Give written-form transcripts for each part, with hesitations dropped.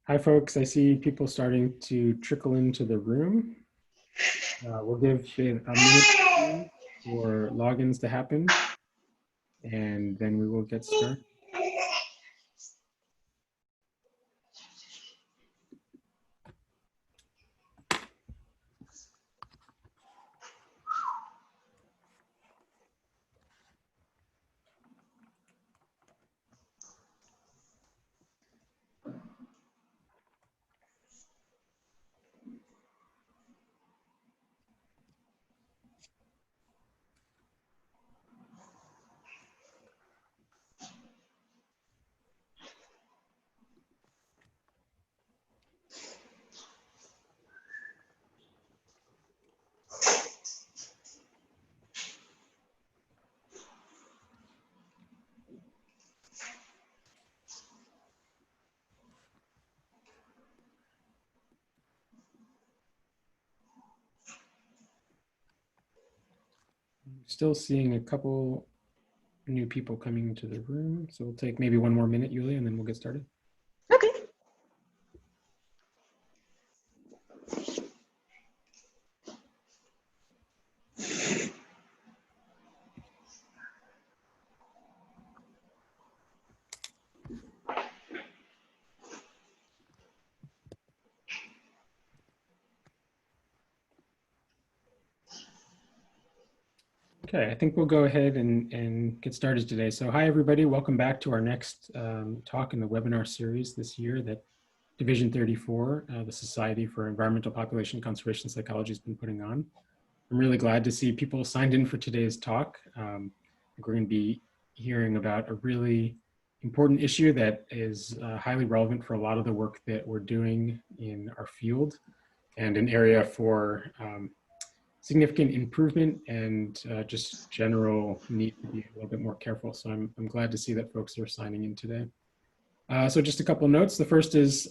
Hi, folks. I see people starting to trickle into the room. We'll give it a minute for logins to happen, and then we will get started. Still seeing a couple new people coming into the room, so we'll take maybe one more minute, Julia, and then we'll get started. Okay. Okay, I think we'll go ahead and get started today. So hi, everybody. Welcome back to our next talk in the webinar series this year that Division 34, the Society for Environmental Population Conservation Psychology, has been putting on. I'm really glad to see people signed in for today's talk. We're going to be hearing about a really important issue that is highly relevant for a lot of the work that we're doing in our field, and an area for significant improvement and just general need to be a little bit more careful. So I'm glad to see that folks are signing in today. So just a couple notes. The first is,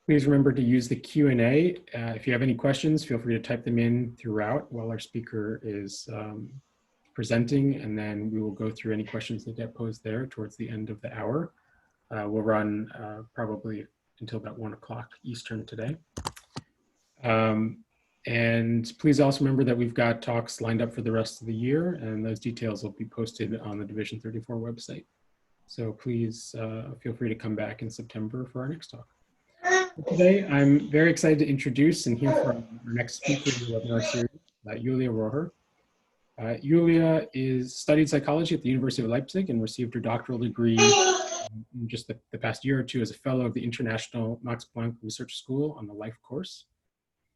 please remember to use the Q&A. If you have any questions, feel free to type them in throughout while our speaker is presenting, and then we will go through any questions that get posed there towards the end of the hour. We'll run probably until about 1 o'clock Eastern today. And please also remember that we've got talks lined up for the rest of the year, and those details will be posted on the Division 34 website. So please feel free to come back in September for our next talk. Today, I'm very excited to introduce and hear from our next speaker in the webinar series, Julia Rohrer. Julia studied psychology at the University of Leipzig and received her doctoral degree in just the past year or two as a fellow of the International Max Planck Research School on the Life course.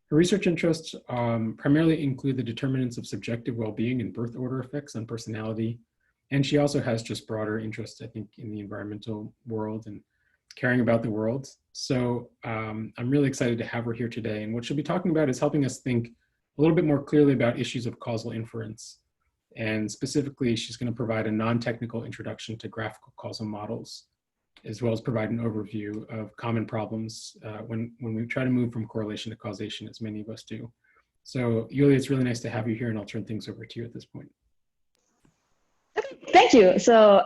Her research interests primarily include the determinants of subjective well-being and birth order effects on personality. And she also has just broader interests, I think, in the environmental world and caring about the world. So I'm really excited to have her here today. And what she'll be talking about is helping us think a little bit more clearly about issues of causal inference. And specifically, she's going to provide a non-technical introduction to graphical causal models, as well as provide an overview of common problems when we try to move from correlation to causation, as many of us do. So Julia, it's really nice to have you here, and I'll turn things over to you at this point. Okay, thank you. So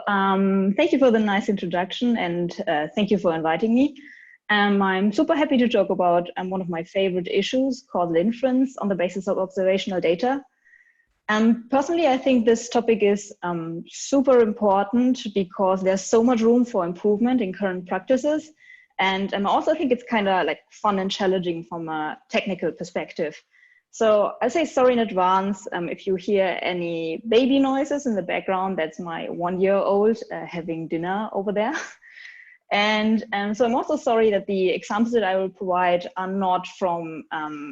thank you for the nice introduction, and thank you for inviting me. I'm super happy to talk about one of my favorite issues, causal inference on the basis of observational data. Personally, I think this topic is super important because there's so much room for improvement in current practices. And I also think it's kind of like fun and challenging from a technical perspective. So I'll say sorry in advance if you hear any baby noises in the background. That's my 1-year-old having dinner over there. And so I'm also sorry that the examples that I will provide are not from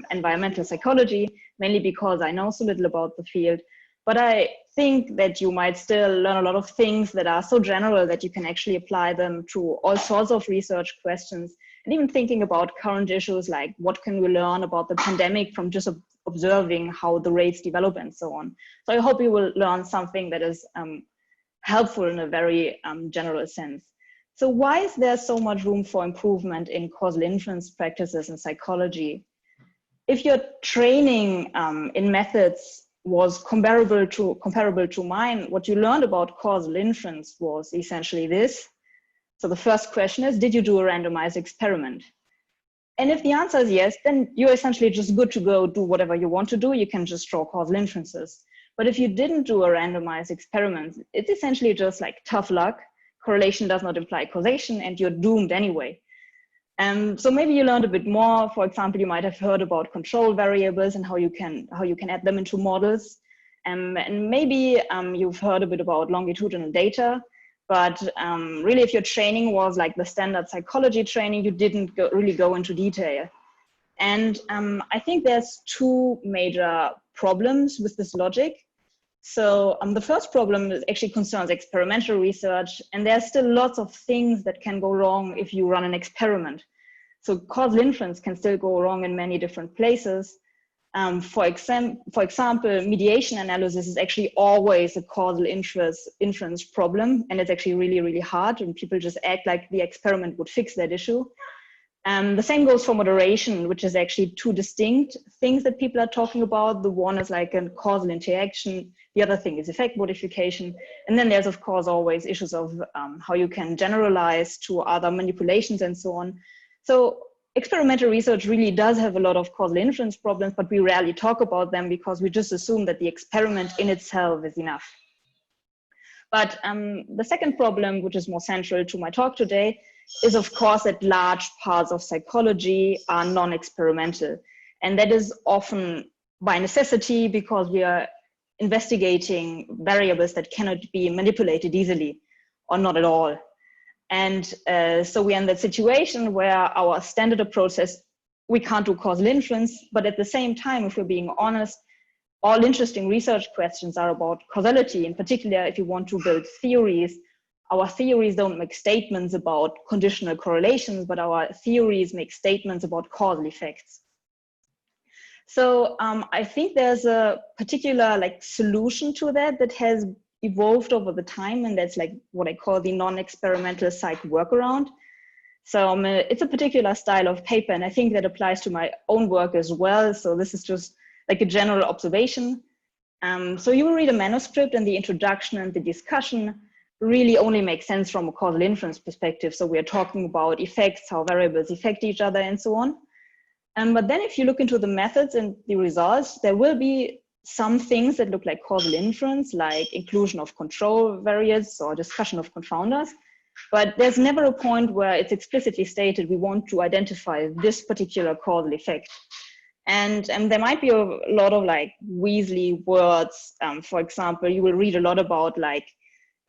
environmental psychology, mainly because I know so little about the field. But I think that you might still learn a lot of things that are so general that you can actually apply them to all sorts of research questions. And even thinking about current issues like what can we learn about the pandemic from just observing how the rates develop and so on. So I hope you will learn something that is helpful in a very general sense. So why is there so much room for improvement in causal inference practices in psychology? If your training in methods was comparable to mine, what you learned about causal inference was essentially this. So the first question is, did you do a randomized experiment? And if the answer is yes, then you're essentially just good to go, do whatever you want to do. You can just draw causal inferences. But if you didn't do a randomized experiment, it's essentially just like tough luck. Correlation does not imply causation, and you're doomed anyway. So maybe you learned a bit more. For example, you might have heard about control variables and how you can add them into models. And maybe you've heard a bit about longitudinal data. But really, if your training was like the standard psychology training, you didn't really go into detail. And I think there's two major problems with this logic. So the first problem actually concerns experimental research, and there's still lots of things that can go wrong if you run an experiment. So causal inference can still go wrong in many different places. For example, mediation analysis is actually always a causal inference problem, and it's actually really, really hard, and people just act like the experiment would fix that issue. The same goes for moderation, which is actually two distinct things that people are talking about. The one is like a causal interaction, the other thing is effect modification. And then there's, of course, always issues of how you can generalize to other manipulations and so on. So experimental research really does have a lot of causal inference problems, but we rarely talk about them because we just assume that the experiment in itself is enough. But the second problem, which is more central to my talk today, is of course that large parts of psychology are non-experimental. And that is often by necessity because we are investigating variables that cannot be manipulated easily or not at all. And so we're in that situation where our standard approach says we can't do causal inference, but at the same time, if we're being honest, all interesting research questions are about causality. In particular, if you want to build theories, our theories don't make statements about conditional correlations, but our theories make statements about causal effects. So I think there's a particular solution to that has evolved over the time, and that's what I call the non-experimental psych workaround. So it's a particular style of paper, and I think that applies to my own work as well. So this is just a general observation. So you will read a manuscript, and the introduction and the discussion really only make sense from a causal inference perspective. So we are talking about effects, how variables affect each other, and so on. But then if you look into the methods and the results, there will be some things that look like causal inference, like inclusion of control variables or discussion of confounders. But there's never a point where it's explicitly stated we want to identify this particular causal effect. And there might be a lot of Weasley words. For example, you will read a lot about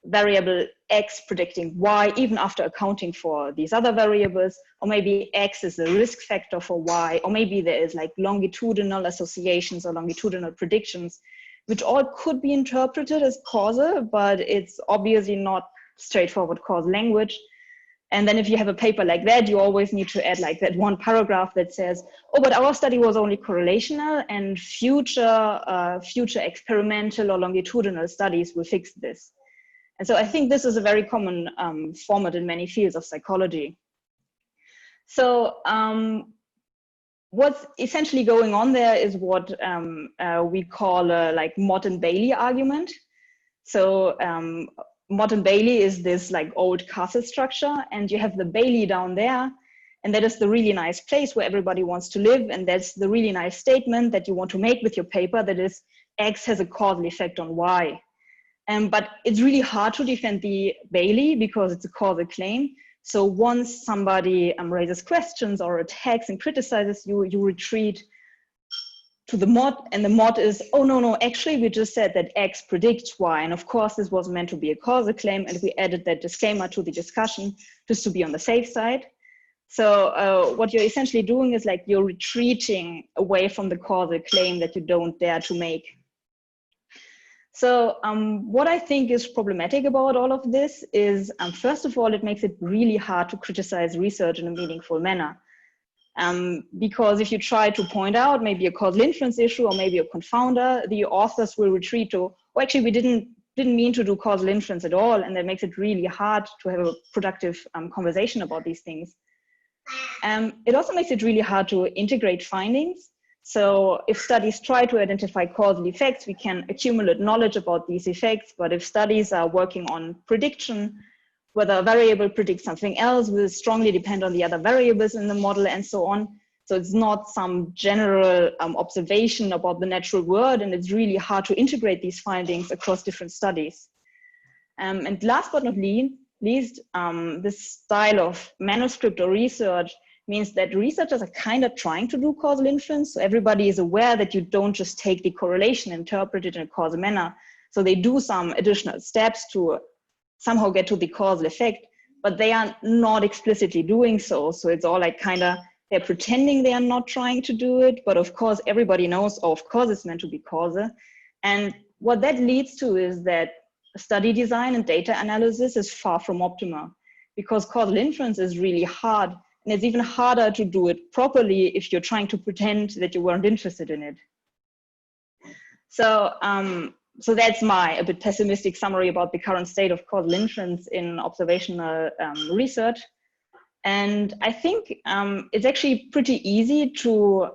variable X predicting Y even after accounting for these other variables, or maybe X is a risk factor for Y, or maybe there is longitudinal associations or longitudinal predictions, which all could be interpreted as causal, but it's obviously not straightforward causal language. And then if you have a paper like that, you always need to add that one paragraph that says, oh, but our study was only correlational, and future experimental or longitudinal studies will fix this. And so I think this is a very common format in many fields of psychology. So what's essentially going on there is what we call a Mott and Bailey argument. So Mott and Bailey is this old castle structure, and you have the Bailey down there, and that is the really nice place where everybody wants to live, and that's the really nice statement that you want to make with your paper, that is X has a causal effect on Y. But it's really hard to defend the Bailey because it's a causal claim. So once somebody raises questions or attacks and criticizes you, you retreat to the Mott, and the Mott is, oh, no, actually we just said that X predicts Y. And of course, this was meant to be a causal claim, and we added that disclaimer to the discussion just to be on the safe side. So what you're essentially doing is you're retreating away from the causal claim that you don't dare to make. So what I think is problematic about all of this is, first of all, it makes it really hard to criticize research in a meaningful manner. Because if you try to point out maybe a causal inference issue or maybe a confounder, the authors will retreat to, oh, actually, we didn't mean to do causal inference at all. And that makes it really hard to have a productive conversation about these things. It also makes it really hard to integrate findings. So if studies try to identify causal effects, we can accumulate knowledge about these effects. But if studies are working on prediction, whether a variable predicts something else will strongly depend on the other variables in the model and so on. So it's not some general observation about the natural world, and it's really hard to integrate these findings across different studies. And last but not least, this style of manuscript or research means that researchers are kind of trying to do causal inference. So everybody is aware that you don't just take the correlation and interpret it in a causal manner. So they do some additional steps to somehow get to the causal effect, but they are not explicitly doing so. So it's all like kind of, they're pretending they are not trying to do it, but of course everybody knows, oh, of course it's meant to be causal. And what that leads to is that study design and data analysis is far from optimal, because causal inference is really hard, and it's even harder to do it properly if you're trying to pretend that you weren't interested in it. So, so that's my a bit pessimistic summary about the current state of causal inference in observational research. And I think it's actually pretty easy to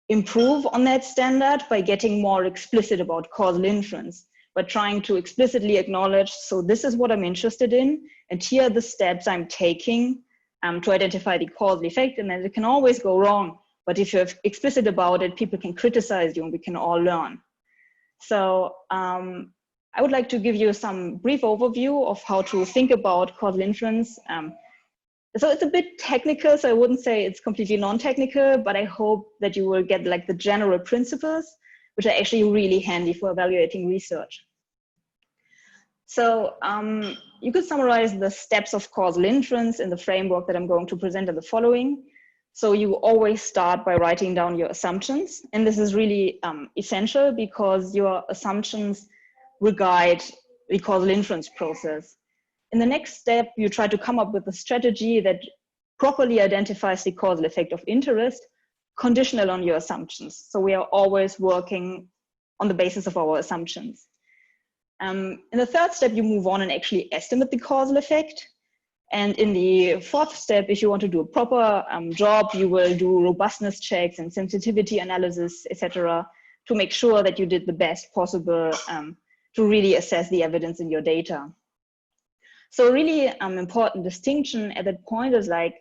improve on that standard by getting more explicit about causal inference, by trying to explicitly acknowledge, so this is what I'm interested in, and here are the steps I'm taking to identify the causal effect, and then it can always go wrong. But if you're explicit about it, people can criticize you and we can all learn. So I would like to give you some brief overview of how to think about causal inference. So it's a bit technical, so I wouldn't say it's completely non-technical, but I hope that you will get like the general principles, which are actually really handy for evaluating research. So you could summarize the steps of causal inference in the framework that I'm going to present in the following. So you always start by writing down your assumptions. And this is really essential because your assumptions will guide the causal inference process. In the next step, you try to come up with a strategy that properly identifies the causal effect of interest, conditional on your assumptions. So we are always working on the basis of our assumptions. In the third step, you move on and actually estimate the causal effect. And in the fourth step, if you want to do a proper job, you will do robustness checks and sensitivity analysis, etc., to make sure that you did the best possible to really assess the evidence in your data. So really important distinction at that point is like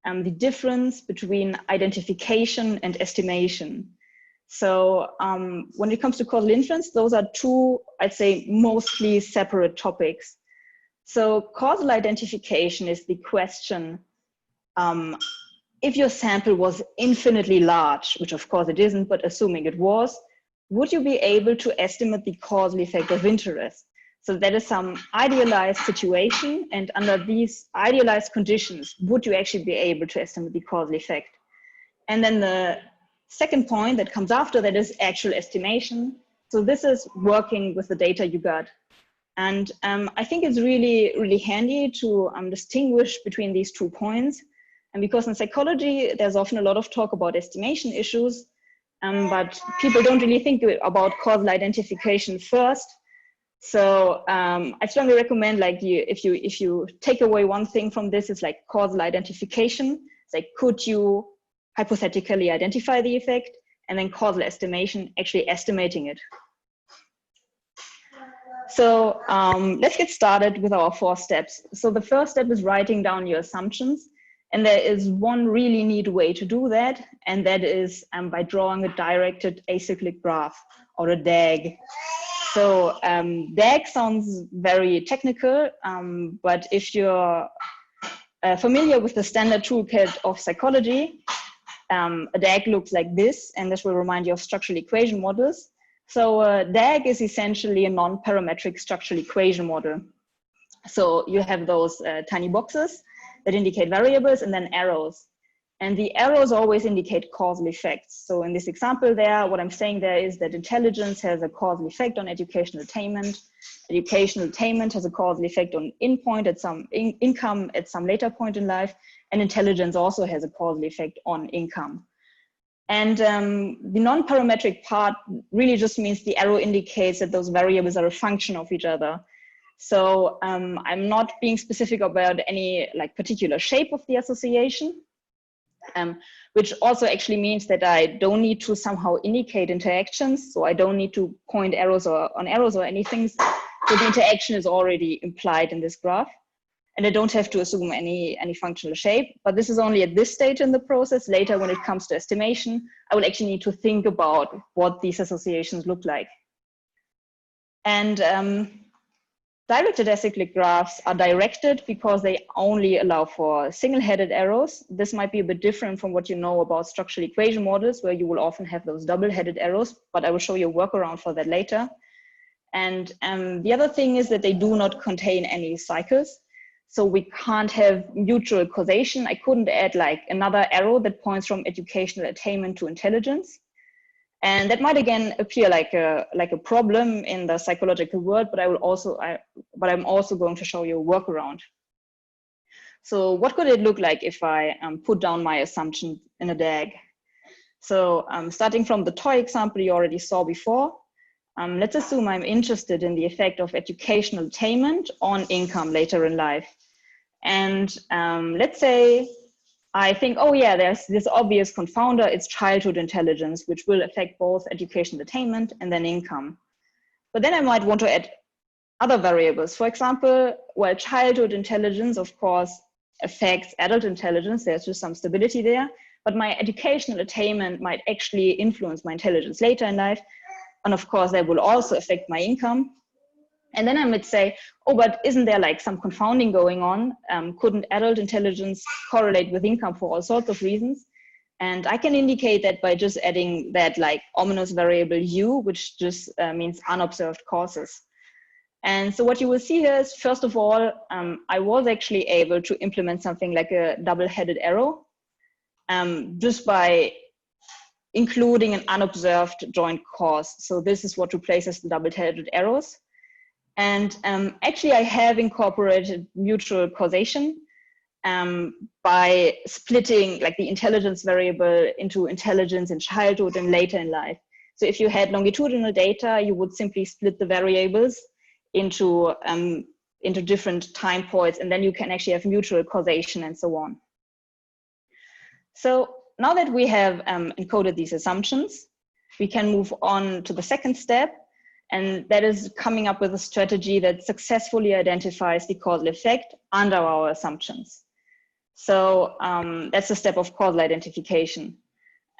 the difference between identification and estimation. So when it comes to causal inference, those are two, I'd say, mostly separate topics. So causal identification is the question, if your sample was infinitely large, which of course it isn't, but assuming it was, would you be able to estimate the causal effect of interest? So that is some idealized situation, and under these idealized conditions, would you actually be able to estimate the causal effect? And then the second point that comes after that is actual estimation. So this is working with the data you got. And I think it's really, really handy to distinguish between these 2 points. And because in psychology, there's often a lot of talk about estimation issues, but people don't really think about causal identification first. So I strongly recommend, like, if you take away one thing from this, it's like causal identification. It's like, could you hypothetically identify the effect? And then causal estimation, actually estimating it. So let's get started with our 4 steps. So the first step is writing down your assumptions. And there is one really neat way to do that. And that is by drawing a directed acyclic graph, or a DAG. So DAG sounds very technical, but if you're familiar with the standard toolkit of psychology, a DAG looks like this, and this will remind you of structural equation models. So DAG is essentially a non-parametric structural equation model. So you have those tiny boxes that indicate variables and then arrows. And the arrows always indicate causal effects. So in this example there, what I'm saying there is that intelligence has a causal effect on educational attainment. Educational attainment has a causal effect on income at some later point in life. And intelligence also has a causal effect on income. And the non-parametric part really just means the arrow indicates that those variables are a function of each other. So I'm not being specific about any like particular shape of the association, which also actually means that I don't need to somehow indicate interactions. So I don't need to point arrows or on arrows or anything. So the interaction is already implied in this graph. and I don't have to assume any functional shape. But this is only at this stage in the process. Later, when it comes to estimation, I will actually need to think about what these associations look like. And directed acyclic graphs are directed because they only allow for single-headed arrows. This might be a bit different from what you know about structural equation models, where you will often have those double-headed arrows, but I will show you a workaround for that later. And the other thing is that they do not contain any cycles. So we can't have mutual causation. I couldn't add like another arrow that points from educational attainment to intelligence. And that might again appear like a problem in the psychological world, but I'm also going to show you a workaround. So what could it look like if I put down my assumption in a DAG? So starting from the toy example you already saw before, let's assume I'm interested in the effect of educational attainment on income later in life. And let's say I think, oh yeah, there's this obvious confounder, it's childhood intelligence, which will affect both educational attainment and then income. But then I might want to add other variables. For example, well, childhood intelligence, of course, affects adult intelligence. There's just some stability there. But my educational attainment might actually influence my intelligence later in life. And of course, that will also affect my income. And then I might say, oh, but isn't there like some confounding going on? Couldn't adult intelligence correlate with income for all sorts of reasons? And I can indicate that by just adding that like ominous variable u, which just means unobserved causes. And so what you will see here is, first of all, I was actually able to implement something like a double-headed arrow just by including an unobserved joint cause. So this is what replaces the double-headed arrows. And actually, I have incorporated mutual causation by splitting like the intelligence variable into intelligence in childhood and later in life. So if you had longitudinal data, you would simply split the variables into different time points, and then you can actually have mutual causation and so on. So now that we have encoded these assumptions, we can move on to the second step. And that is coming up with a strategy that successfully identifies the causal effect under our assumptions. So that's the step of causal identification.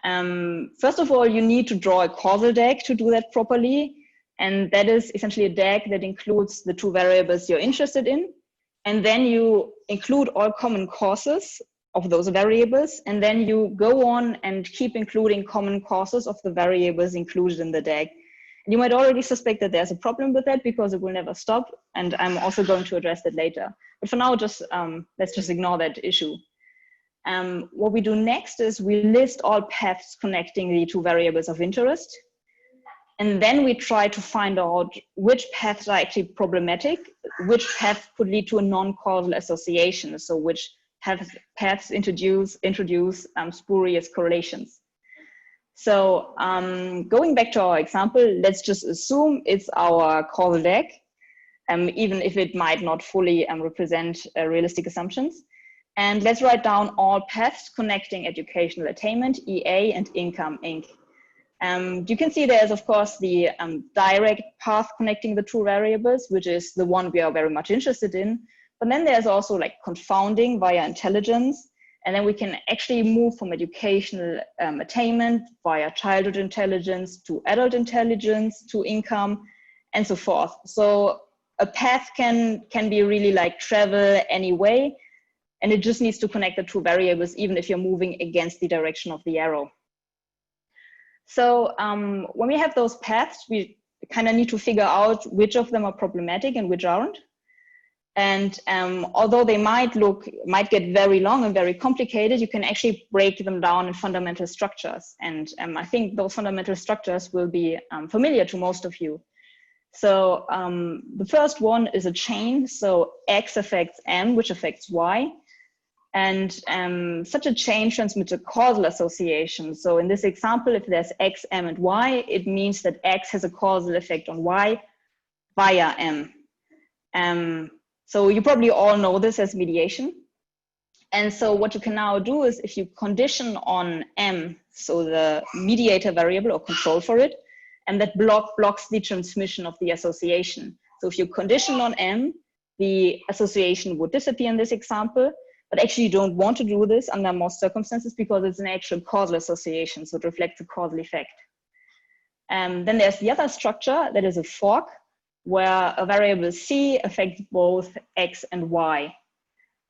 First of all, you need to draw a causal DAG to do that properly. And that is essentially a DAG that includes the two variables you're interested in. And then you include all common causes of those variables. And then you go on and keep including common causes of the variables included in the DAG. You might already suspect that there's a problem with that because it will never stop. And I'm also going to address that later. But for now, just let's just ignore that issue. What we do next is we list all paths connecting the two variables of interest. And then we try to find out which paths are actually problematic, which path could lead to a non-causal association. So which paths introduce spurious correlations. So going back to our example, let's just assume it's our causal DAG, even if it might not fully represent realistic assumptions. And let's write down all paths connecting educational attainment, EA, and income, Inc. You can see there's, of course, the direct path connecting the two variables, which is the one we are very much interested in. But then there's also like confounding via intelligence. And then we can actually move from educational attainment via childhood intelligence to adult intelligence to income and so forth. So a path can be really like travel any way, and it just needs to connect the two variables even if you're moving against the direction of the arrow. So when we have those paths, we kind of need to figure out which of them are problematic and which aren't. And although they might get very long and very complicated, you can actually break them down in fundamental structures. And I think those fundamental structures will be familiar to most of you. So the first one is a chain. So X affects M, which affects Y. And such a chain transmits a causal association. So in this example, if there's X, M, and Y, it means that X has a causal effect on Y via M. So you probably all know this as mediation. And so what you can now do is if you condition on M, so the mediator variable or control for it, and that blocks the transmission of the association. So if you condition on M, the association would disappear in this example, but actually you don't want to do this under most circumstances because it's an actual causal association, so it reflects a causal effect. Then there's the other structure that is a fork, where a variable c affects both x and y.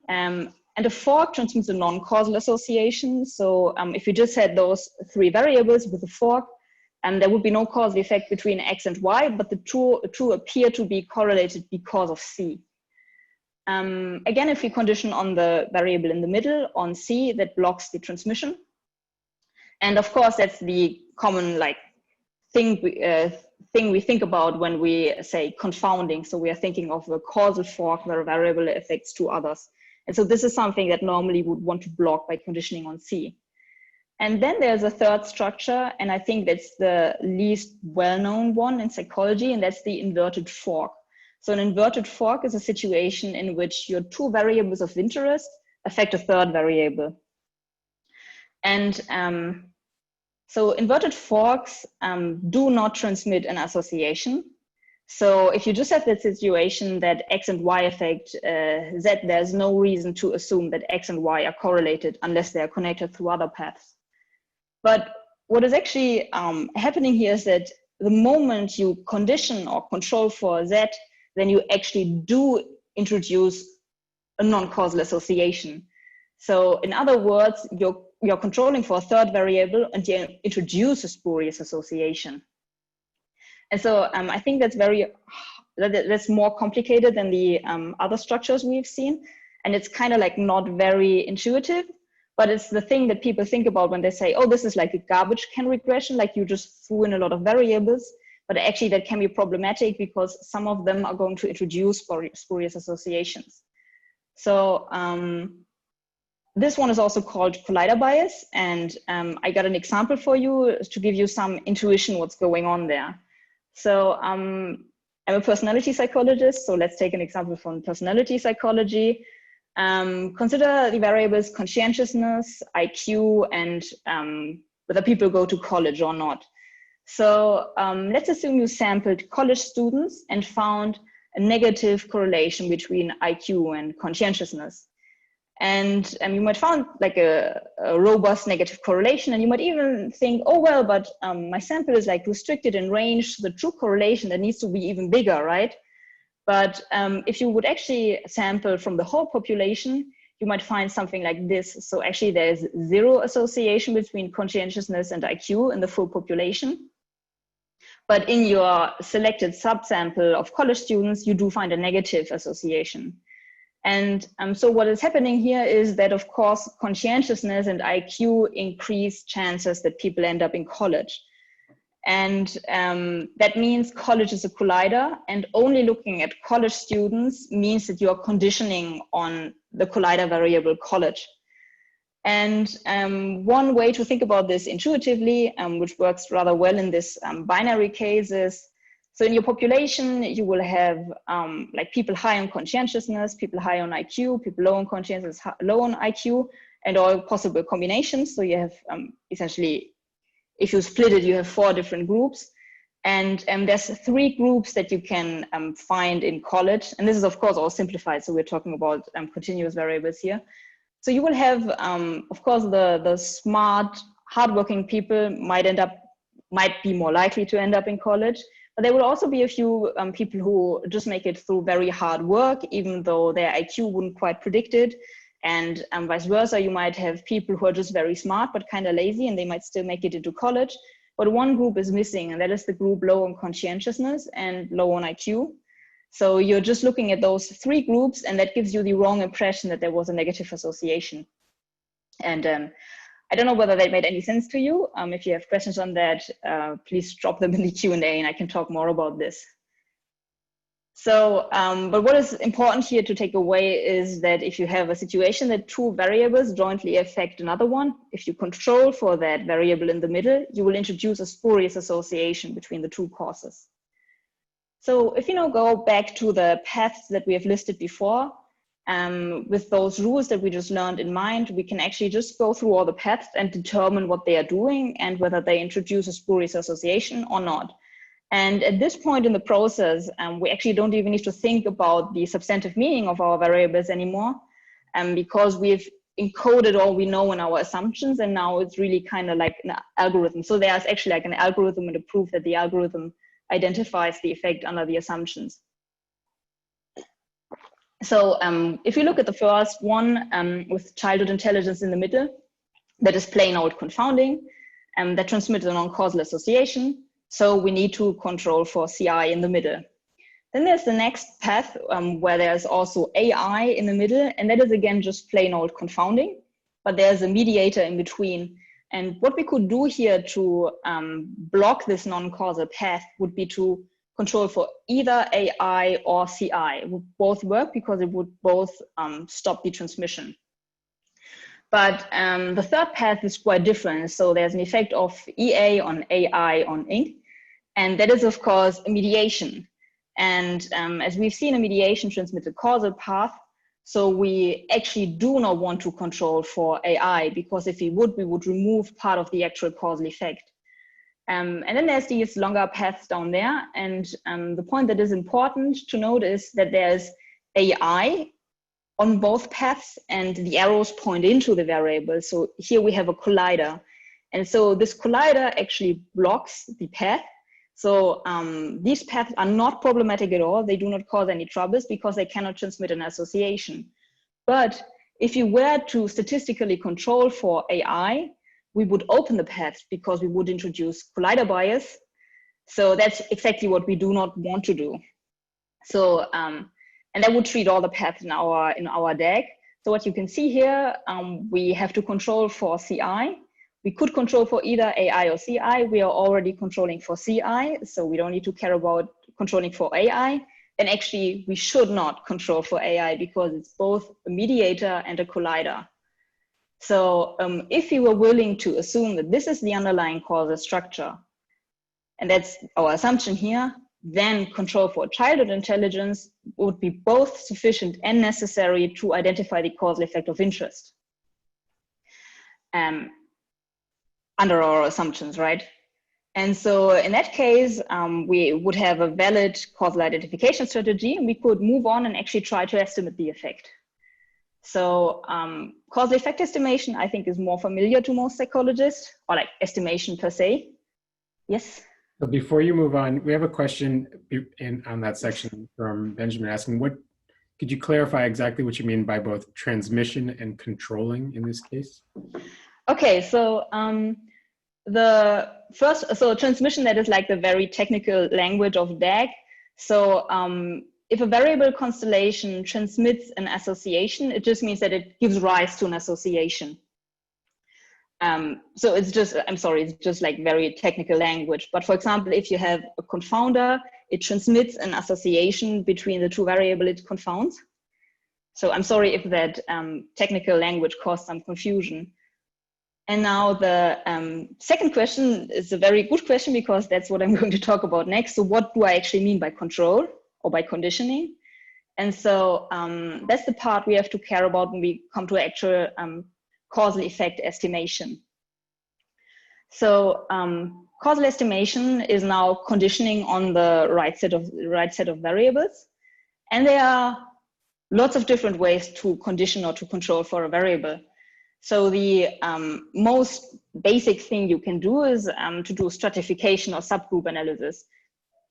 And a fork transmits a non-causal association. So if you just had those three variables with a fork, there would be no causal effect between x and y, but the two appear to be correlated because of c. Again, if we condition on the variable in the middle, on c, that blocks the transmission. And of course, that's the common thing we think about when we say confounding. So we are thinking of a causal fork where a variable affects two others. And so this is something that normally would want to block by conditioning on C. And then there's a third structure, and I think that's the least well-known one in psychology, and that's the inverted fork. So an inverted fork is a situation in which your two variables of interest affect a third variable. And so inverted forks do not transmit an association. So if you just have that situation that X and Y affect Z, there's no reason to assume that X and Y are correlated unless they are connected through other paths. But what is actually happening here is that the moment you condition or control for Z, then you actually do introduce a non-causal association. So in other words, you're controlling for a third variable and you introduce a spurious association. And so I think that's more complicated than the other structures we've seen. And it's kind of like not very intuitive, but it's the thing that people think about when they say, oh, this is like a garbage can regression, like you just threw in a lot of variables. But actually that can be problematic because some of them are going to introduce spurious associations. So this one is also called collider bias. And I got an example for you to give you some intuition what's going on there. So I'm a personality psychologist. So let's take an example from personality psychology. Consider the variables conscientiousness, IQ, and whether people go to college or not. So let's assume you sampled college students and found a negative correlation between IQ and conscientiousness. And you might find like a robust negative correlation, and you might even think, oh, well, but my sample is like restricted in range, so the true correlation that needs to be even bigger, right? But if you would actually sample from the whole population, you might find something like this. So actually there's zero association between conscientiousness and IQ in the full population. But in your selected subsample of college students, you do find a negative association. And so what is happening here is that, of course, conscientiousness and IQ increase chances that people end up in college. And that means college is a collider, and only looking at college students means that you are conditioning on the collider variable college. And one way to think about this intuitively, which works rather well in this binary case, is so in your population, you will have like people high on conscientiousness, people high on IQ, people low on conscientiousness, low on IQ, and all possible combinations. So you have essentially, if you split it, you have 4 different groups. And there's 3 groups that you can find in college. And this is, of course, all simplified. So we're talking about continuous variables here. So you will have, of course, the smart, hardworking people might be more likely to end up in college. But there will also be a few people who just make it through very hard work, even though their IQ wouldn't quite predict it. And vice versa, you might have people who are just very smart, but kind of lazy, and they might still make it into college. But one group is missing, and that is the group low on conscientiousness and low on IQ. So you're just looking at those 3 groups, and that gives you the wrong impression that there was a negative association. And I don't know whether that made any sense to you. If you have questions on that, please drop them in the Q&A and I can talk more about this. So, but what is important here to take away is that if you have a situation that 2 variables jointly affect another one, if you control for that variable in the middle, you will introduce a spurious association between the 2 causes. So if you now go back to the paths that we have listed before, with those rules that we just learned in mind, we can actually just go through all the paths and determine what they are doing and whether they introduce a spurious association or not. And at this point in the process, we actually don't even need to think about the substantive meaning of our variables anymore, because we've encoded all we know in our assumptions, and now it's really kind of like an algorithm. So there's actually like an algorithm and a proof that the algorithm identifies the effect under the assumptions. So if you look at the first one with childhood intelligence in the middle, that is plain old confounding, that transmits a non-causal association. So we need to control for CI in the middle. Then there's the next path where there's also AI in the middle, and that is again just plain old confounding, but there's a mediator in between. And what we could do here to block this non-causal path would be to control for either AI or CI. It would both work because it would both stop the transmission. But the third path is quite different. So there's an effect of EA on AI on Inc. And that is, of course, a mediation. And as we've seen, a mediation transmits a causal path. So we actually do not want to control for AI, because if we would remove part of the actual causal effect. And then there's these longer paths down there. And the point that is important to note is that there's AI on both paths, and the arrows point into the variable. So here we have a collider. And so this collider actually blocks the path. So these paths are not problematic at all. They do not cause any troubles because they cannot transmit an association. But if you were to statistically control for AI, we would open the paths because we would introduce collider bias. So that's exactly what we do not want to do. So, and that would treat all the paths in our DAG. So what you can see here, we have to control for CI. We could control for either AI or CI. We are already controlling for CI, so we don't need to care about controlling for AI. And actually, we should not control for AI because it's both a mediator and a collider. So if we were willing to assume that this is the underlying causal structure, and that's our assumption here, then control for childhood intelligence would be both sufficient and necessary to identify the causal effect of interest. Under our assumptions, right? And so in that case, we would have a valid causal identification strategy, and we could move on and actually try to estimate the effect. So causal effect estimation, I think, is more familiar to most psychologists, or like estimation per se. Yes? But before you move on, we have a question on that section from Benjamin asking, could you clarify exactly what you mean by both transmission and controlling in this case? Okay, so so transmission, that is like the very technical language of DAG. So if a variable constellation transmits an association, it just means that it gives rise to an association. So it's just, I'm sorry, it's just like very technical language. But for example, if you have a confounder, it transmits an association between the two variables it confounds. So I'm sorry if that technical language caused some confusion. And now the second question is a very good question, because that's what I'm going to talk about next. So what do I actually mean by control or by conditioning? And so that's the part we have to care about when we come to actual causal effect estimation. So causal estimation is now conditioning on the right set of variables. And there are lots of different ways to condition or to control for a variable. So the most basic thing you can do is to do stratification or subgroup analysis.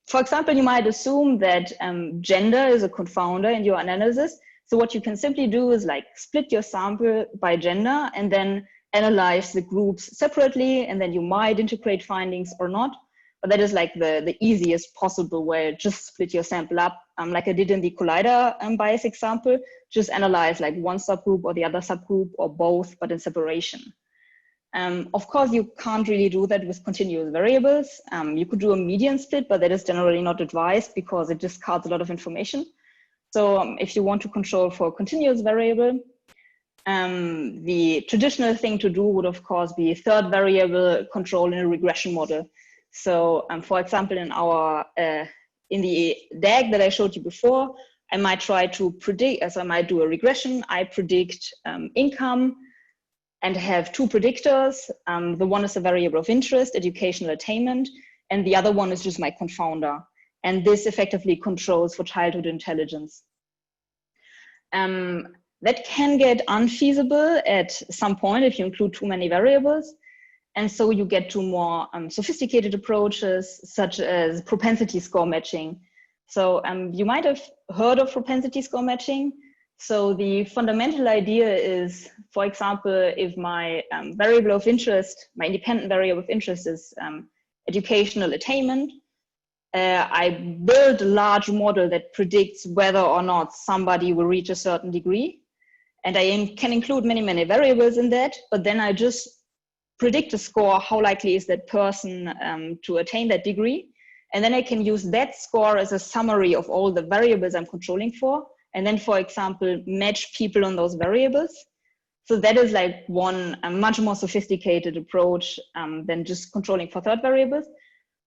For example, you might assume that gender is a confounder in your analysis. So what you can simply do is like split your sample by gender and then analyze the groups separately, and then you might integrate findings or not. But that is like the easiest possible way. Just split your sample up, like I did in the collider bias example. Just analyze like one subgroup or the other subgroup or both, but in separation. Of course, you can't really do that with continuous variables. You could do a median split, but that is generally not advised because it discards a lot of information. So if you want to control for a continuous variable, the traditional thing to do would, of course, be third variable control in a regression model. So for example, in the DAG that I showed you before, I might try to predict, as I might do a regression, I predict income and have two predictors. The one is a variable of interest, educational attainment, and the other one is just my confounder. And this effectively controls for childhood intelligence. That can get unfeasible at some point if you include too many variables. And so you get to more sophisticated approaches, such as propensity score matching. So you might have heard of propensity score matching. So the fundamental idea is, for example, if my variable of interest, my independent variable of interest is educational attainment, I build a large model that predicts whether or not somebody will reach a certain degree. And I can include many, many variables in that, but then I just predict a score, how likely is that person to attain that degree. And then I can use that score as a summary of all the variables I'm controlling for. And then, for example, match people on those variables. So that is like one much more sophisticated approach than just controlling for third variables.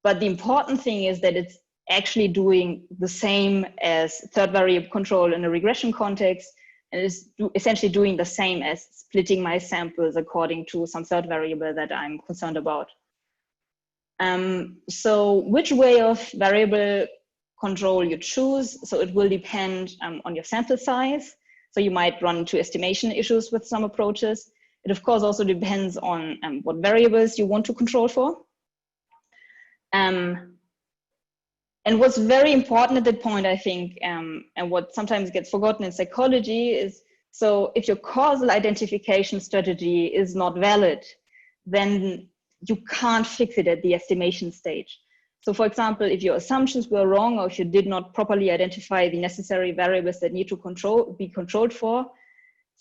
But the important thing is that it's actually doing the same as third variable control in a regression context, and is essentially doing the same as splitting my samples according to some third variable that I'm concerned about. So which way of variable control you choose, so it will depend on your sample size. So you might run into estimation issues with some approaches. It of course also depends on what variables you want to control for. And what's very important at that point, I think, and what sometimes gets forgotten in psychology is, so if your causal identification strategy is not valid, then you can't fix it at the estimation stage. So for example, if your assumptions were wrong, or if you did not properly identify the necessary variables that need to be controlled for,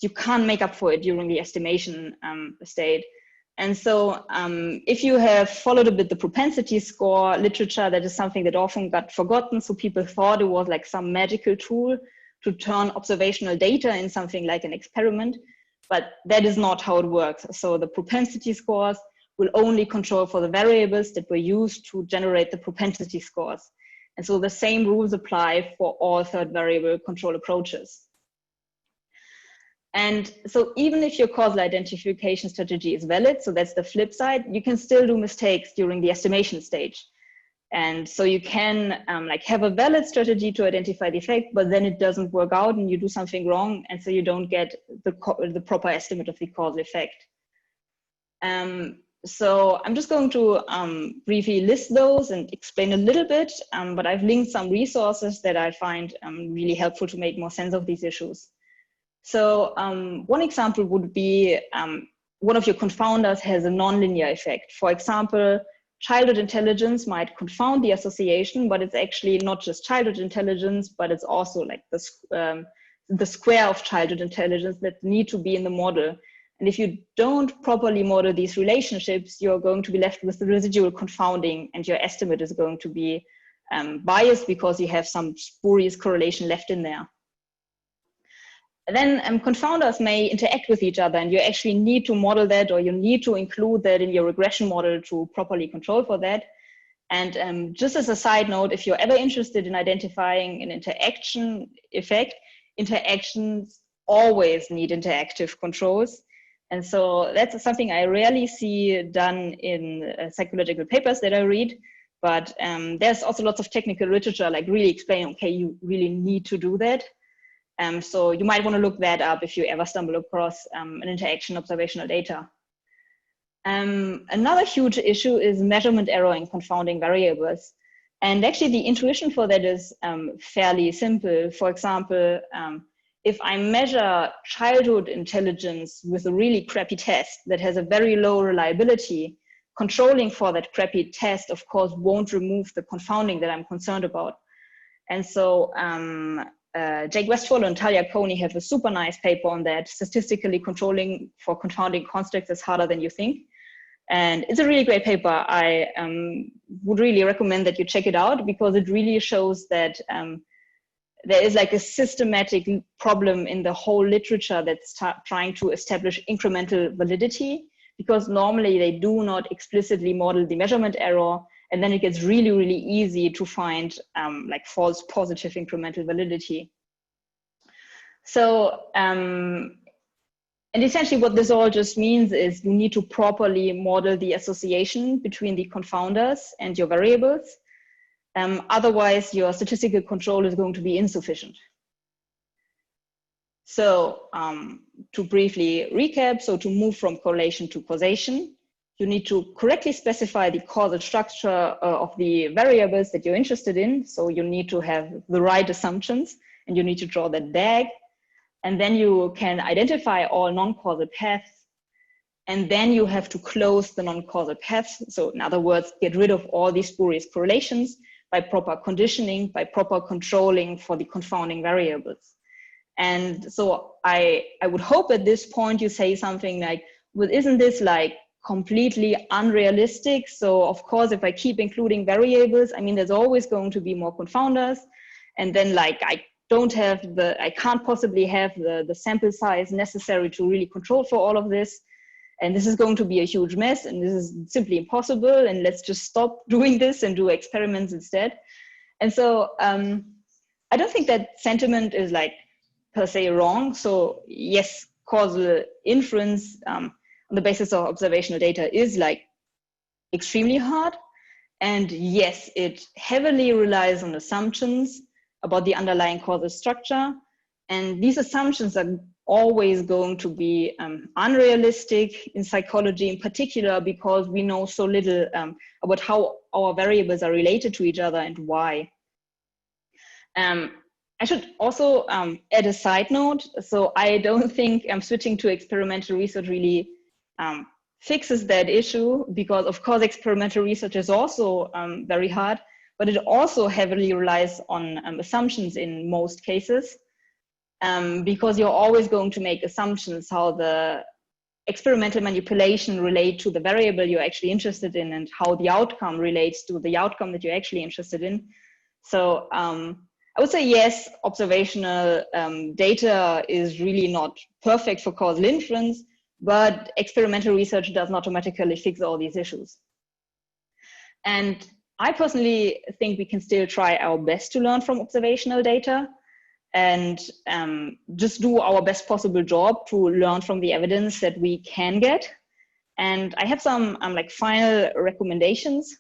you can't make up for it during the estimation state. And so if you have followed a bit the propensity score literature, that is something that often got forgotten. So people thought it was like some magical tool to turn observational data in something like an experiment, but that is not how it works. So the propensity scores will only control for the variables that were used to generate the propensity scores. And so the same rules apply for all third variable control approaches. And so even if your causal identification strategy is valid, so that's the flip side, you can still do mistakes during the estimation stage. And so you can like have a valid strategy to identify the effect, but then it doesn't work out and you do something wrong. And so you don't get the proper estimate of the causal effect. So I'm just going to briefly list those and explain a little bit, but I've linked some resources that I find really helpful to make more sense of these issues. So one example would be one of your confounders has a nonlinear effect. For example, childhood intelligence might confound the association, but it's actually not just childhood intelligence, but it's also like the square of childhood intelligence that need to be in the model. And if you don't properly model these relationships, you're going to be left with the residual confounding, and your estimate is going to be biased because you have some spurious correlation left in there. Then confounders may interact with each other, and you actually need to model that, or you need to include that in your regression model to properly control for that. And just as a side note, if you're ever interested in identifying an interaction effect, interactions always need interactive controls. And so that's something I rarely see done in psychological papers that I read, but there's also lots of technical literature like really explaining, okay, you really need to do that. So you might want to look that up if you ever stumble across an interaction observational data. Another huge issue is measurement error in confounding variables. And actually the intuition for that is fairly simple. For example, if I measure childhood intelligence with a really crappy test that has a very low reliability, controlling for that crappy test, of course, won't remove the confounding that I'm concerned about. And so Jake Westphal and Talia Coney have a super nice paper on that. Statistically controlling for confounding constructs is harder than you think. And it's a really great paper. I would really recommend that you check it out, because it really shows that there is like a systematic problem in the whole literature that's trying to establish incremental validity, because normally they do not explicitly model the measurement error. And then it gets really, really easy to find like false positive incremental validity. So And essentially what this all just means is you need to properly model the association between the confounders and your variables. Otherwise, your statistical control is going to be insufficient. So to briefly recap, so to move from correlation to causation, you need to correctly specify the causal structure of the variables that you're interested in. So you need to have the right assumptions and you need to draw that DAG. And then you can identify all non-causal paths. And then you have to close the non-causal paths. So in other words, get rid of all these spurious correlations by proper conditioning, by proper controlling for the confounding variables. And so I would hope at this point you say something like, well, isn't this like completely unrealistic? So of course, if I keep including variables, I mean, there's always going to be more confounders. And then like, I can't possibly have the sample size necessary to really control for all of this. And this is going to be a huge mess and this is simply impossible. And let's just stop doing this and do experiments instead. And so I don't think that sentiment is like per se wrong. So yes, causal inference on the basis of observational data is like extremely hard. And yes, it heavily relies on assumptions about the underlying causal structure. And these assumptions are always going to be unrealistic in psychology in particular, because we know so little about how our variables are related to each other and why. I should also add a side note. So I don't think switching to experimental research really fixes that issue, because of course experimental research is also very hard, but it also heavily relies on assumptions in most cases, because you're always going to make assumptions how the experimental manipulation relate to the variable you're actually interested in and how the outcome relates to the outcome that you're actually interested in. So I would say yes, observational data is really not perfect for causal inference, but experimental research doesn't automatically fix all these issues. And I personally think we can still try our best to learn from observational data and just do our best possible job to learn from the evidence that we can get. And I have some like final recommendations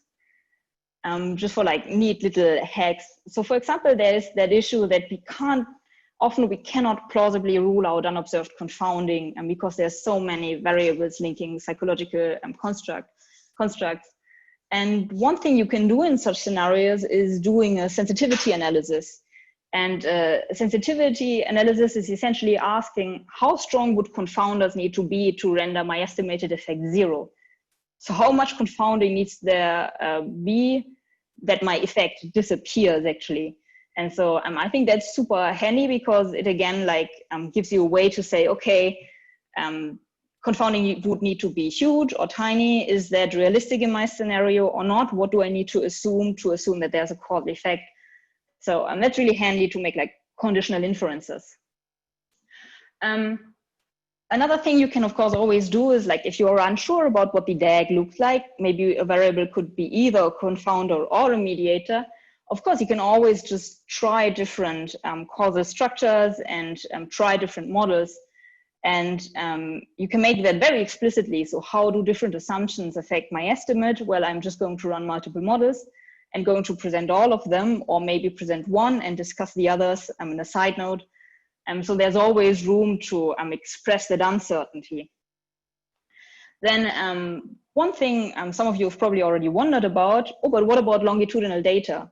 just for like neat little hacks. So for example, there's that issue that we cannot plausibly rule out unobserved confounding because there's so many variables linking psychological constructs. And one thing you can do in such scenarios is doing a sensitivity analysis. And sensitivity analysis is essentially asking how strong would confounders need to be to render my estimated effect 0? So how much confounding needs there be that my effect disappears actually? And so I think that's super handy because it again like gives you a way to say, okay, confounding would need to be huge or tiny. Is that realistic in my scenario or not? What do I need to assume that there's a causal effect? So that's really handy to make like conditional inferences. Another thing you can of course always do is like if you're unsure about what the DAG looks like, maybe a variable could be either a confounder or a mediator. Of course, you can always just try different causal structures and try different models. And you can make that very explicitly. So how do different assumptions affect my estimate? Well, I'm just going to run multiple models and going to present all of them, or maybe present one and discuss the others in a side note. So there's always room to express that uncertainty. Then one thing some of you have probably already wondered about, but what about longitudinal data?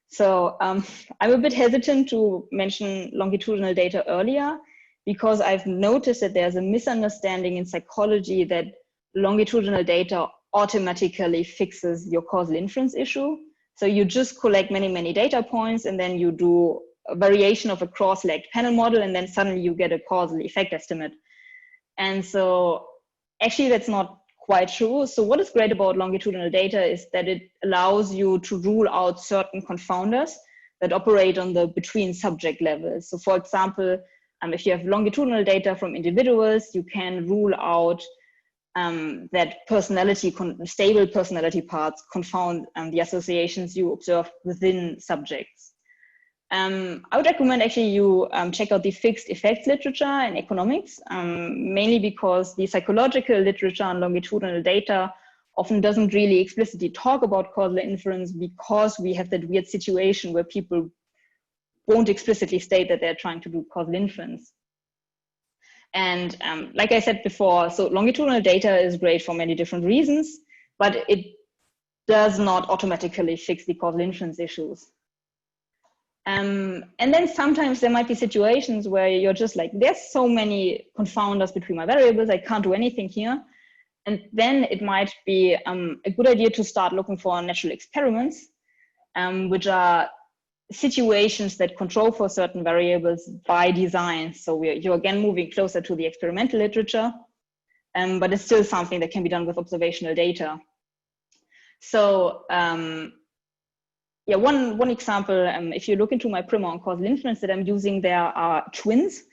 So I'm a bit hesitant to mention longitudinal data earlier because I've noticed that there's a misunderstanding in psychology that longitudinal data automatically fixes your causal inference issue. So you just collect many, many data points and then you do a variation of a cross-legged panel model and then suddenly you get a causal effect estimate. And so actually that's not quite true. So what is great about longitudinal data is that it allows you to rule out certain confounders that operate on the between subject levels. So for example, if you have longitudinal data from individuals, you can rule out that stable personality parts confound the associations you observe within subjects. I would recommend actually you check out the fixed effects literature in economics, mainly because the psychological literature on longitudinal data often doesn't really explicitly talk about causal inference, because we have that weird situation where people won't explicitly state that they're trying to do causal inference. And like I said before, so longitudinal data is great for many different reasons, but it does not automatically fix the causal inference issues. And then sometimes there might be situations where you're just like, there's so many confounders between my variables, I can't do anything here. And then it might be a good idea to start looking for natural experiments, which are situations that control for certain variables by design. So you're again moving closer to the experimental literature, but it's still something that can be done with observational data. So yeah, one example, if you look into my primer on causal inference that I'm using, there are twins.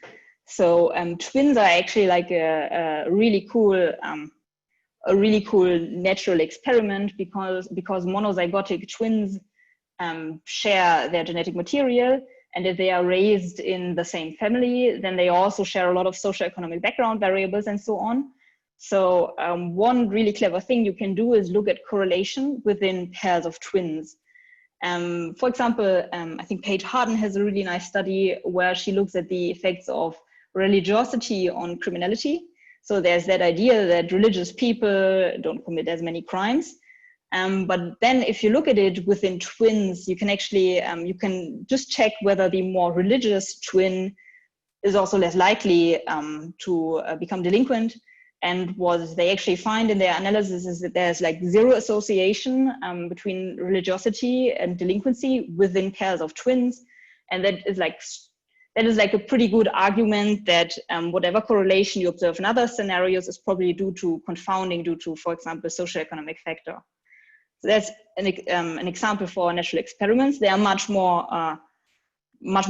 So twins are actually like a really cool natural experiment, because monozygotic twins share their genetic material, and if they are raised in the same family, then they also share a lot of socioeconomic background variables and so on. So one really clever thing you can do is look at correlation within pairs of twins. For example, I think Paige Harden has a really nice study where she looks at the effects of religiosity on criminality. So there's that idea that religious people don't commit as many crimes. But then if you look at it within twins, you can actually, you can just check whether the more religious twin is also less likely to become delinquent. And what they actually find in their analysis is that there's like zero association between religiosity and delinquency within pairs of twins. And that is like a pretty good argument that whatever correlation you observe in other scenarios is probably due to confounding due to, for example, socioeconomic factor. So that's an example for natural experiments. There are much more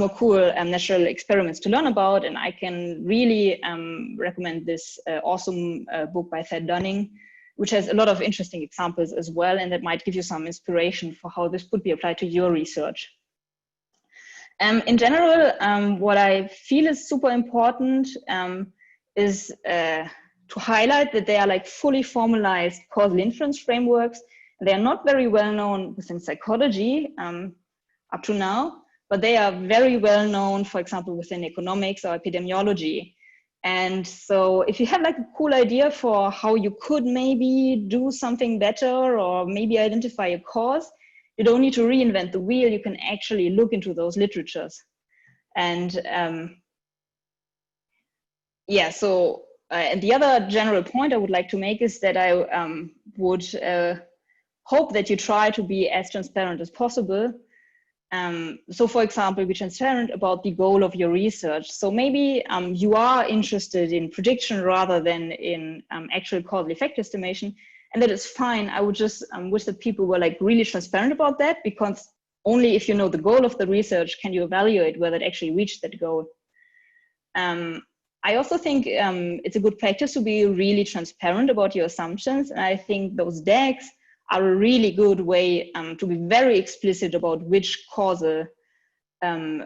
cool natural experiments to learn about, and I can really recommend this awesome book by Thad Dunning, which has a lot of interesting examples as well, and that might give you some inspiration for how this could be applied to your research. In general, what I feel is super important is to highlight that they are like fully formalized causal inference frameworks. They are not very well known within psychology up to now, but they are very well known, for example, within economics or epidemiology. And so if you have like a cool idea for how you could maybe do something better or maybe identify a cause, you don't need to reinvent the wheel. You can actually look into those literatures. And yeah, so and the other general point I would like to make is that I would hope that you try to be as transparent as possible. So for example, be transparent about the goal of your research. So maybe you are interested in prediction rather than in actual causal effect estimation, and that is fine. I would just wish that people were like really transparent about that, because only if you know the goal of the research can you evaluate whether it actually reached that goal. I also think it's a good practice to be really transparent about your assumptions, and I think those DAGs are a really good way to be very explicit about which causal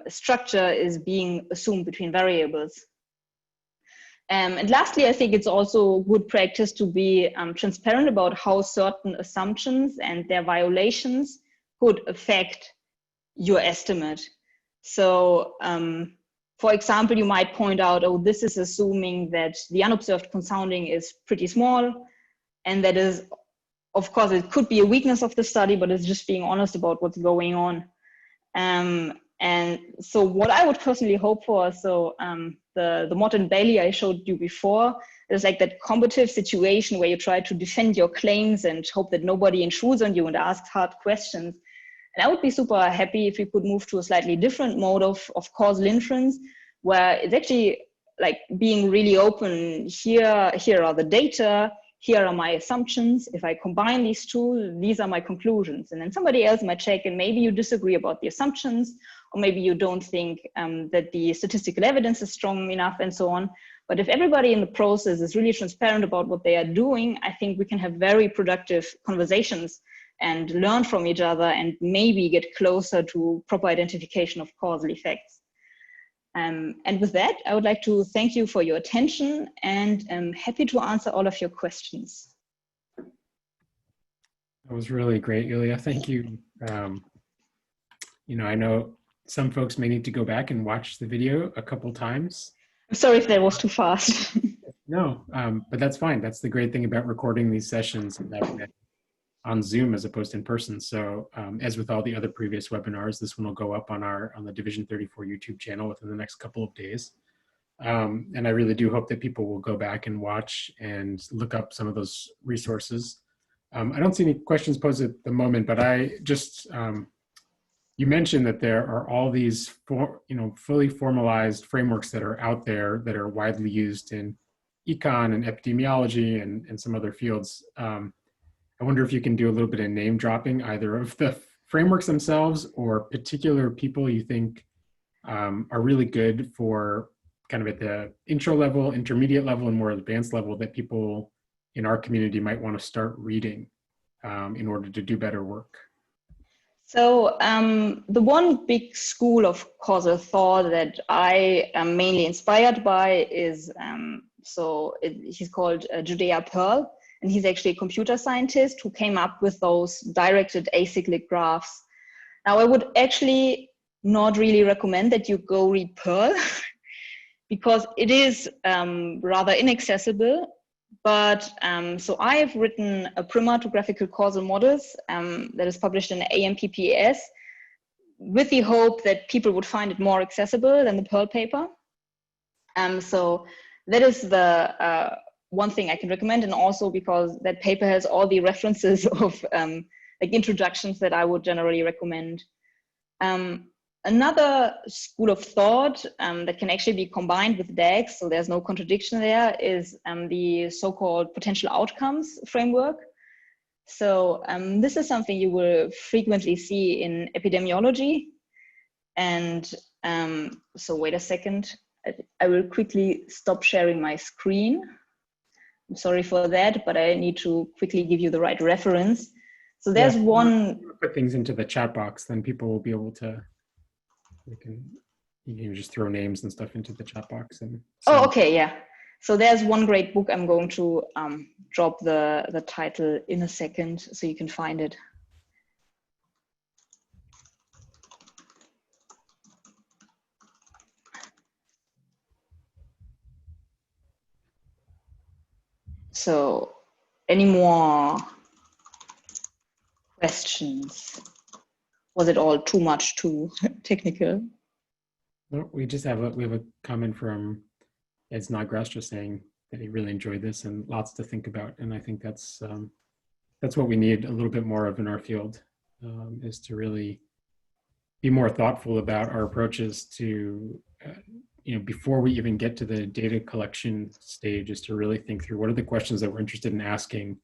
structure is being assumed between variables. And lastly, I think it's also good practice to be transparent about how certain assumptions and their violations could affect your estimate. So, for example, you might point out, oh, this is assuming that the unobserved confounding is pretty small, and that is, of course, it could be a weakness of the study, but it's just being honest about what's going on. And so what I would personally hope for, so the Mott and Bailey I showed you before, is like that combative situation where you try to defend your claims and hope that nobody intrudes on you and asks hard questions. And I would be super happy if we could move to a slightly different mode of causal inference, where it's actually like being really open. Here are the data. Here are my assumptions. If I combine these two, these are my conclusions. And then somebody else might check, and maybe you disagree about the assumptions, or maybe you don't think that the statistical evidence is strong enough, and so on. But if everybody in the process is really transparent about what they are doing, I think we can have very productive conversations and learn from each other and maybe get closer to proper identification of causal effects. And with that, I would like to thank you for your attention, and I'm happy to answer all of your questions. That was really great, Julia. Thank you. I know some folks may need to go back and watch the video a couple times. I'm sorry if that was too fast. No, but that's fine. That's the great thing about recording these sessions and having it on Zoom as opposed to in person. So as with all the other previous webinars, this one will go up on the Division 34 YouTube channel within the next couple of days. And I really do hope that people will go back and watch and look up some of those resources. I don't see any questions posed at the moment, but I just, you mentioned that there are all these fully formalized frameworks that are out there that are widely used in econ and epidemiology and some other fields. I wonder if you can do a little bit of name dropping, either of the frameworks themselves or particular people you think are really good for kind of at the intro level, intermediate level, and more advanced level that people in our community might want to start reading in order to do better work. So the one big school of causal thought that I am mainly inspired by is, he's called Julia Rohrer, and he's actually a computer scientist who came up with those directed acyclic graphs. Now, I would actually not really recommend that you go read Perl because it is rather inaccessible. But so I have written a primer to graphical causal models that is published in AMPPS with the hope that people would find it more accessible than the Perl paper. So that is the one thing I can recommend, and also because that paper has all the references of like introductions that I would generally recommend. Another school of thought that can actually be combined with DAGs, so there's no contradiction there, is the so-called potential outcomes framework. So this is something you will frequently see in epidemiology. And so wait a second, I will quickly stop sharing my screen. I'm sorry for that, but I need to quickly give you the right reference. So there's one. Put things into the chat box, then people will be able to. You can just throw names and stuff into the chat box. And oh, okay, yeah. So there's one great book. I'm going to drop the title in a second so you can find it. So, any more questions? Was it all too much too technical? No, we have a comment from Ed Snodgrass just saying that he really enjoyed this and lots to think about. And I think that's what we need a little bit more of in our field, is to really be more thoughtful about our approaches to, before we even get to the data collection stage, is to really think through what are the questions that we're interested in asking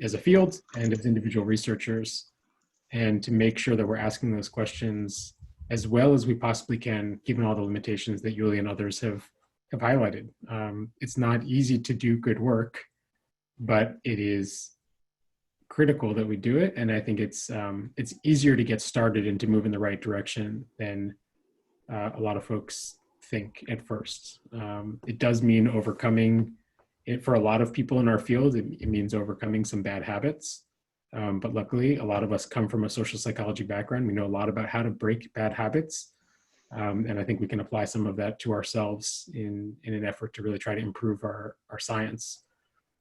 as a field and as individual researchers, and to make sure that we're asking those questions as well as we possibly can, given all the limitations that Julia and others have highlighted. It's not easy to do good work, but it is critical that we do it. And I think it's easier to get started and to move in the right direction than a lot of folks think at first. It does mean overcoming it for a lot of people in our field. It means overcoming some bad habits. But luckily, a lot of us come from a social psychology background. We know a lot about how to break bad habits. And I think we can apply some of that to ourselves in an effort to really try to improve our science.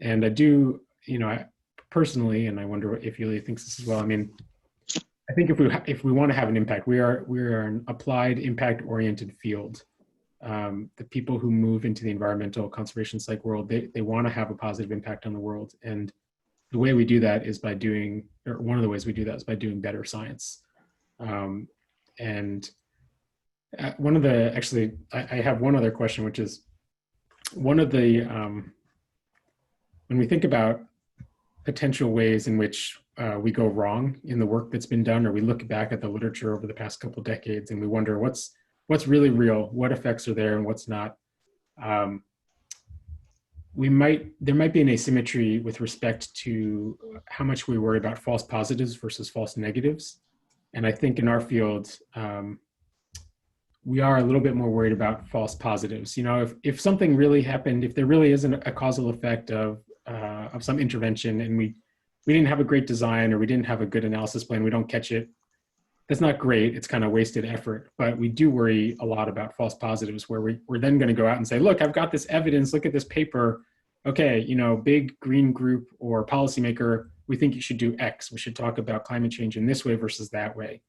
And I do, I personally, and I wonder if Julia thinks this as well. I mean, I think if we want to have an impact, we are an applied, impact-oriented field. The people who move into the environmental conservation psych world, they want to have a positive impact on the world. And the way we do that is by doing, or one of the ways we do that is by doing better science. And one of the, actually, I have one other question, which is one of the, when we think about potential ways in which we go wrong in the work that's been done, or we look back at the literature over the past couple of decades and we wonder what's really real, what effects are there and what's not. there might be an asymmetry with respect to how much we worry about false positives versus false negatives. And I think in our field, we are a little bit more worried about false positives. If something really happened, if there really isn't a causal effect of some intervention, and we didn't have a great design, or we didn't have a good analysis plan, we don't catch it, that's not great. It's kind of wasted effort. But we do worry a lot about false positives, where we're then going to go out and say, look, I've got this evidence, look at this paper. Okay, big green group or policymaker, we think you should do X. We should talk about climate change in this way versus that way.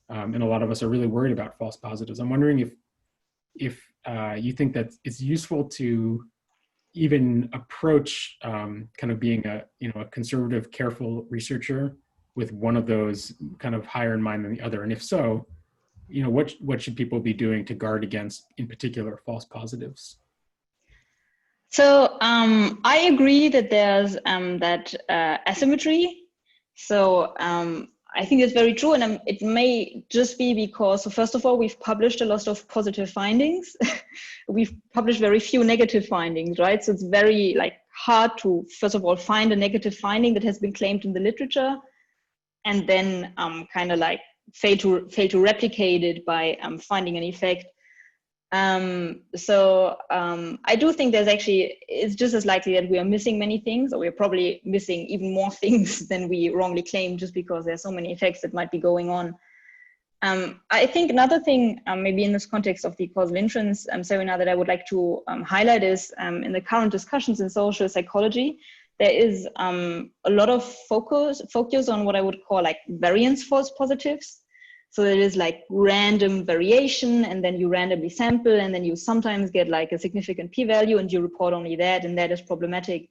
And a lot of us are really worried about false positives. I'm wondering if you think that it's useful to even approach kind of being a conservative, careful researcher with one of those kind of higher in mind than the other, and if so, what should people be doing to guard against, in particular, false positives? So I agree that there's that asymmetry. So I think it's very true, and it may just be because, so first of all, we've published a lot of positive findings. We've published very few negative findings, right? So it's very hard to, first of all, find a negative finding that has been claimed in the literature, and then kind of fail to replicate it by finding an effect. So I do think it's just as likely that we are missing many things, or we're probably missing even more things than we wrongly claim, just because there's so many effects that might be going on. I think another thing, maybe in this context of the causal inference seminar, that I would like to highlight is in the current discussions in social psychology, there is a lot of focus on what I would call variance false positives. So it is random variation, and then you randomly sample, and then you sometimes get a significant p-value, and you report only that, and that is problematic.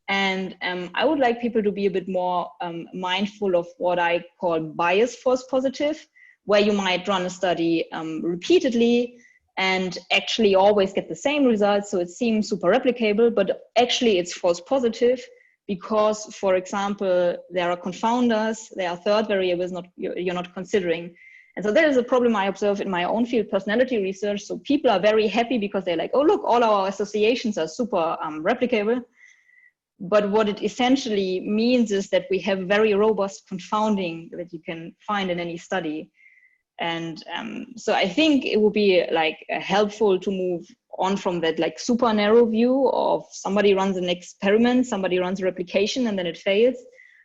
And I would like people to be a bit more mindful of what I call bias false positive, where you might run a study repeatedly and actually always get the same results. So it seems super replicable, but actually it's false positive because, for example, there are confounders, there are third variables you're not considering. And so that is a problem I observe in my own field, personality research. So people are very happy because they're like, oh, look, all our associations are super replicable. But what it essentially means is that we have very robust confounding that you can find in any study. And so I think it would be helpful to move on from that super narrow view of somebody runs an experiment, somebody runs a replication, and then it fails,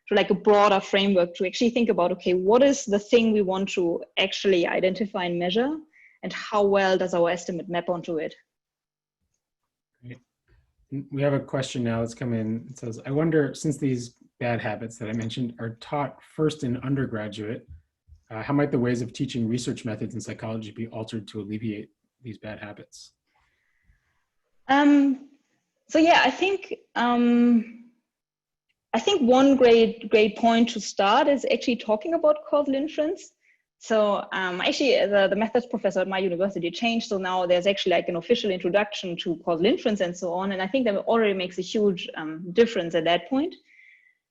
to a broader framework to actually think about, okay, what is the thing we want to actually identify and measure, and how well does our estimate map onto it? Great. We have a question now that's come in. It says, I wonder, since these bad habits that I mentioned are taught first in undergraduate, how might the ways of teaching research methods in psychology be altered to alleviate these bad habits? So yeah, I think one great point to start is actually talking about causal inference. So actually, the methods professor at my university changed, so now there's actually an official introduction to causal inference and so on, and I think that already makes a huge difference at that point.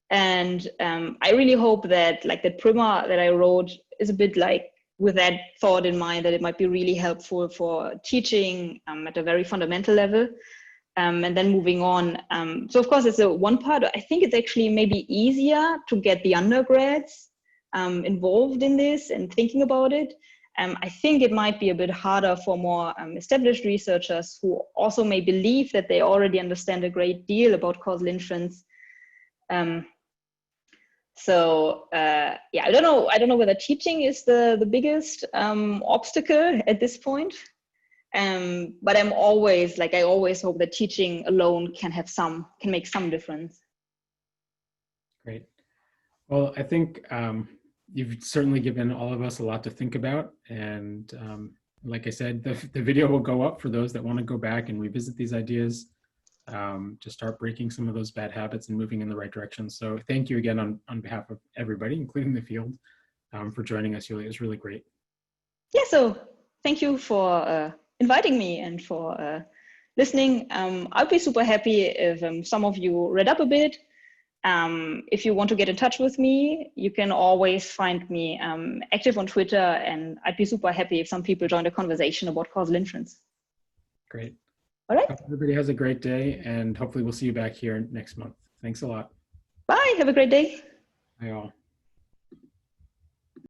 And I really hope that the primer that I wrote is a bit with that thought in mind, that it might be really helpful for teaching at a very fundamental level, and then moving on. So of course it's one part. I think it's actually maybe easier to get the undergrads involved in this and thinking about it. I think it might be a bit harder for more established researchers who also may believe that they already understand a great deal about causal inference. So yeah, I don't know whether teaching is the biggest obstacle at this point. But I'm always I always hope that teaching alone can make some difference. Great. Well, I think you've certainly given all of us a lot to think about. And like I said, the video will go up for those that want to go back and revisit these ideas. To start breaking some of those bad habits and moving in the right direction. So thank you again on behalf of everybody, including the field, for joining us, Julia. It was really great. Yeah, so thank you for inviting me and for listening. I'd be super happy if some of you read up a bit. If you want to get in touch with me, you can always find me active on Twitter, and I'd be super happy if some people join the conversation about causal inference. Great. All right. Hope everybody has a great day, and hopefully we'll see you back here next month. Thanks a lot. Bye. Have a great day. Bye all.